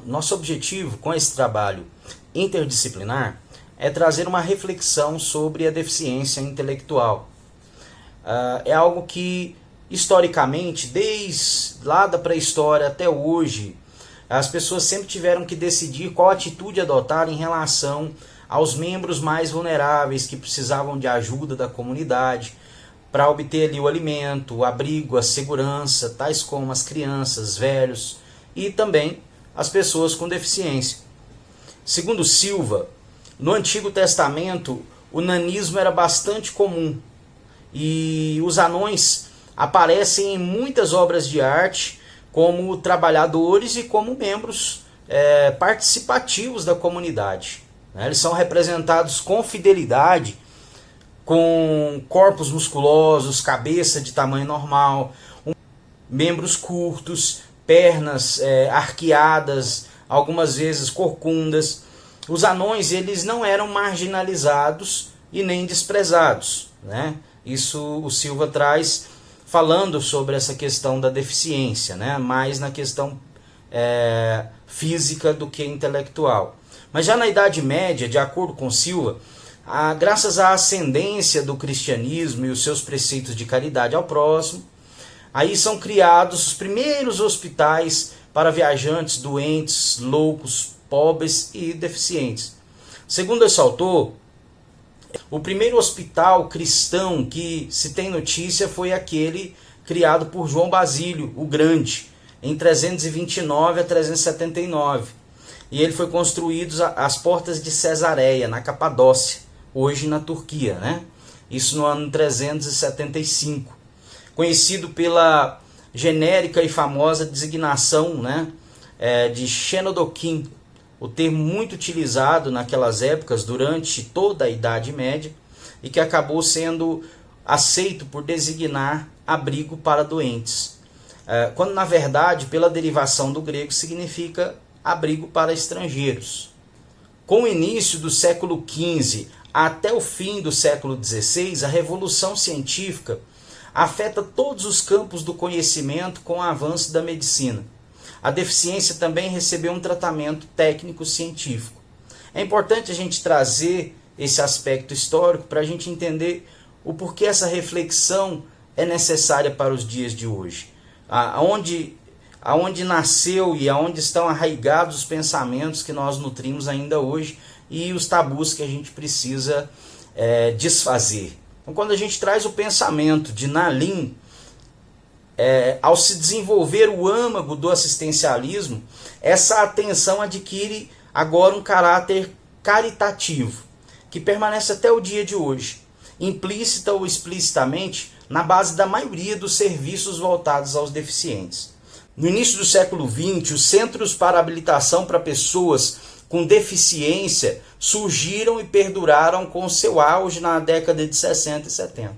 nosso objetivo com esse trabalho interdisciplinar é trazer uma reflexão sobre a deficiência intelectual. É algo que, historicamente, desde lá da pré-história até hoje, as pessoas sempre tiveram que decidir qual atitude adotar em relação aos membros mais vulneráveis que precisavam de ajuda da comunidade para obter ali o alimento, o abrigo, a segurança, tais como as crianças, velhos e também as pessoas com deficiência. Segundo Silva, no Antigo Testamento o nanismo era bastante comum e os anões aparecem em muitas obras de arte como trabalhadores e como membros participativos da comunidade. Eles são representados com fidelidade, com corpos musculosos, cabeça de tamanho normal, membros curtos, pernas arqueadas, algumas vezes corcundas. Os anões, eles não eram marginalizados e nem desprezados, né? Isso o Silva traz falando sobre essa questão da deficiência, né? Mais na questão física do que intelectual. Mas já na Idade Média, de acordo com Silva, graças à ascendência do cristianismo e os seus preceitos de caridade ao próximo, aí são criados os primeiros hospitais para viajantes, doentes, loucos, pobres e deficientes. Segundo esse autor, o primeiro hospital cristão que se tem notícia foi aquele criado por João Basílio, o Grande, em 329 a 379. E ele foi construído às portas de Cesareia, na Capadócia, hoje na Turquia, né? Isso no ano 375. Conhecido pela genérica e famosa designação, né, de Xenodoquim, o termo muito utilizado naquelas épocas durante toda a Idade Média e que acabou sendo aceito por designar abrigo para doentes, quando na verdade, pela derivação do grego, significa abrigo para estrangeiros. Com o início do século XV até o fim do século XVI, a revolução científica afeta todos os campos do conhecimento com o avanço da medicina. A deficiência também recebeu um tratamento técnico-científico. É importante a gente trazer esse aspecto histórico para a gente entender o porquê essa reflexão é necessária para os dias de hoje. Aonde nasceu e aonde estão arraigados os pensamentos que nós nutrimos ainda hoje e os tabus que a gente precisa desfazer. Então, quando a gente traz o pensamento de Nalim, ao se desenvolver o âmago do assistencialismo, essa atenção adquire agora um caráter caritativo, que permanece até o dia de hoje, implícita ou explicitamente na base da maioria dos serviços voltados aos deficientes. No início do século XX, os centros para habilitação para pessoas com deficiência surgiram e perduraram com seu auge na década de 60 e 70.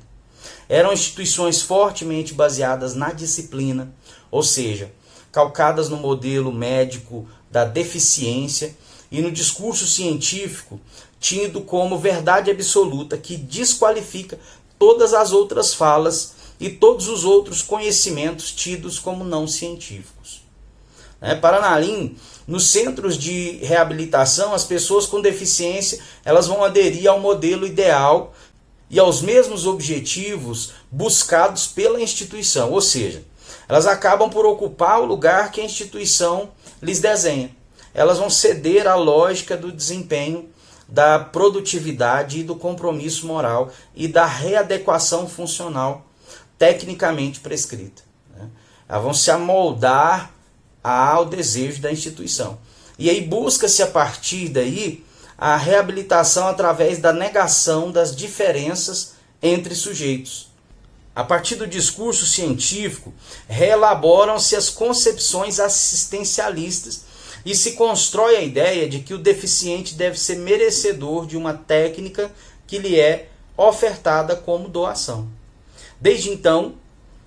Eram instituições fortemente baseadas na disciplina, ou seja, calcadas no modelo médico da deficiência e no discurso científico tido como verdade absoluta que desqualifica todas as outras falas e todos os outros conhecimentos tidos como não científicos. Para Nalim, nos centros de reabilitação, as pessoas com deficiência elas vão aderir ao modelo ideal e aos mesmos objetivos buscados pela instituição, ou seja, elas acabam por ocupar o lugar que a instituição lhes desenha. Elas vão ceder à lógica do desempenho, da produtividade e do compromisso moral e da readequação funcional tecnicamente prescrita. Elas vão se amoldar ao desejo da instituição. E aí busca-se a partir daí a reabilitação através da negação das diferenças entre sujeitos. A partir do discurso científico, reelaboram-se as concepções assistencialistas e se constrói a ideia de que o deficiente deve ser merecedor de uma técnica que lhe é ofertada como doação. Desde então,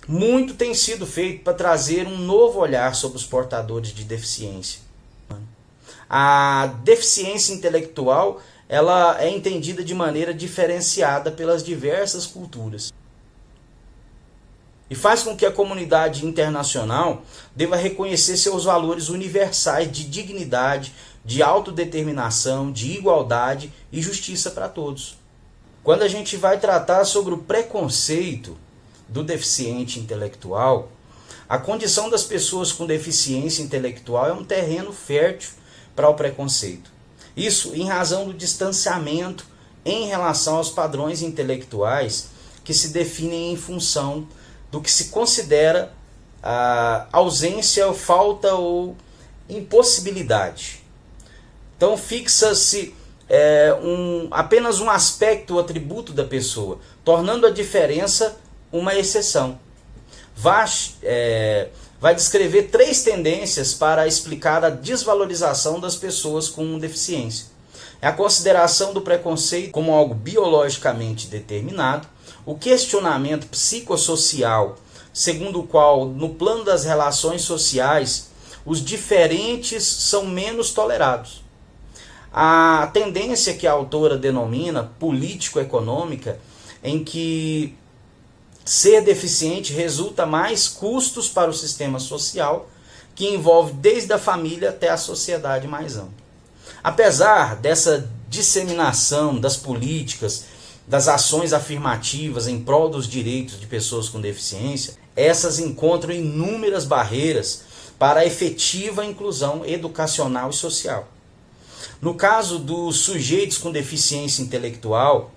muito tem sido feito para trazer um novo olhar sobre os portadores de deficiência. A deficiência intelectual ela é entendida de maneira diferenciada pelas diversas culturas. e faz com que a comunidade internacional deva reconhecer seus valores universais de dignidade, de autodeterminação, de igualdade e justiça para todos. Quando a gente vai tratar sobre o preconceito do deficiente intelectual, a condição das pessoas com deficiência intelectual é um terreno fértil para o preconceito. Isso em razão do distanciamento em relação aos padrões intelectuais que se definem em função do que se considera a ausência, falta ou impossibilidade. Então fixa-se apenas um aspecto ou atributo da pessoa, tornando a diferença uma exceção. Vai descrever 3 tendências para explicar a desvalorização das pessoas com deficiência. É a consideração do preconceito como algo biologicamente determinado, o questionamento psicossocial, segundo o qual, no plano das relações sociais, os diferentes são menos tolerados. A tendência que a autora denomina político-econômica, em que ser deficiente resulta mais custos para o sistema social, que envolve desde a família até a sociedade mais ampla. Apesar dessa disseminação das políticas, das ações afirmativas em prol dos direitos de pessoas com deficiência, essas encontram inúmeras barreiras para a efetiva inclusão educacional e social. No caso dos sujeitos com deficiência intelectual,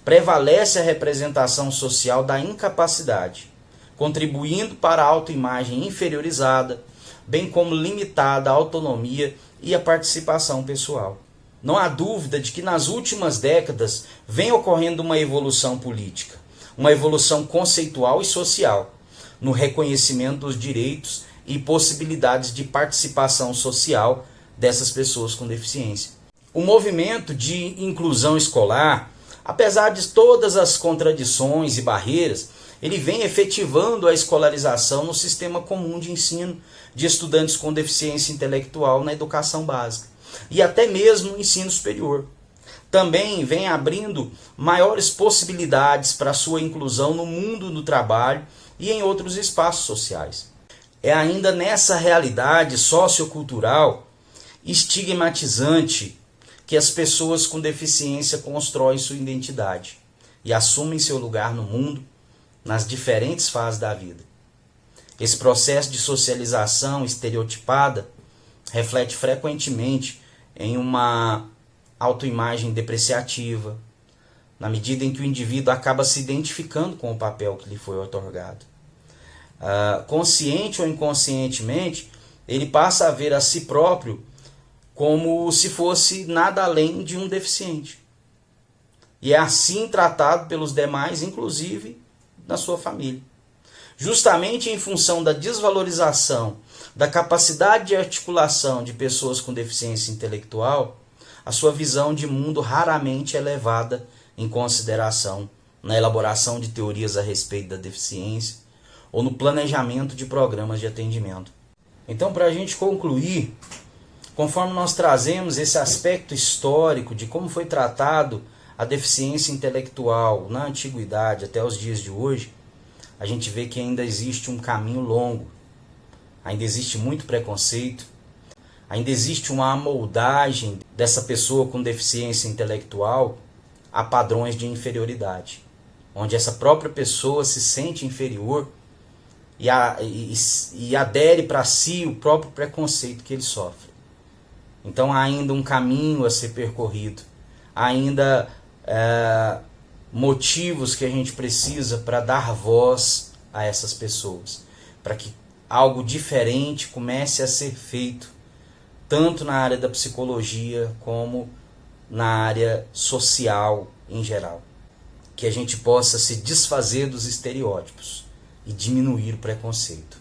prevalece a representação social da incapacidade, contribuindo para a autoimagem inferiorizada, bem como limitada a autonomia e a participação pessoal. Não há dúvida de que nas últimas décadas vem ocorrendo uma evolução política, uma evolução conceitual e social, no reconhecimento dos direitos e possibilidades de participação social dessas pessoas com deficiência. O movimento de inclusão escolar, apesar de todas as contradições e barreiras, ele vem efetivando a escolarização no sistema comum de ensino de estudantes com deficiência intelectual na educação básica e até mesmo no ensino superior. Também vem abrindo maiores possibilidades para sua inclusão no mundo do trabalho e em outros espaços sociais. É ainda nessa realidade sociocultural estigmatizante que as pessoas com deficiência constroem sua identidade e assumem seu lugar no mundo nas diferentes fases da vida. Esse processo de socialização estereotipada reflete frequentemente em uma autoimagem depreciativa, na medida em que o indivíduo acaba se identificando com o papel que lhe foi otorgado. Consciente ou inconscientemente, ele passa a ver a si próprio como se fosse nada além de um deficiente. E é assim tratado pelos demais, inclusive na sua família. Justamente em função da desvalorização da capacidade de articulação de pessoas com deficiência intelectual, a sua visão de mundo raramente é levada em consideração na elaboração de teorias a respeito da deficiência ou no planejamento de programas de atendimento. Então, para a gente concluir, conforme nós trazemos esse aspecto histórico de como foi tratado a deficiência intelectual na antiguidade até os dias de hoje, a gente vê que ainda existe um caminho longo, ainda existe muito preconceito, ainda existe uma amoldagem dessa pessoa com deficiência intelectual a padrões de inferioridade, onde essa própria pessoa se sente inferior e adere para si o próprio preconceito que ele sofre. Então há ainda um caminho a ser percorrido, há ainda motivos que a gente precisa para dar voz a essas pessoas, para que algo diferente comece a ser feito, tanto na área da psicologia como na área social em geral. Que a gente possa se desfazer dos estereótipos e diminuir o preconceito.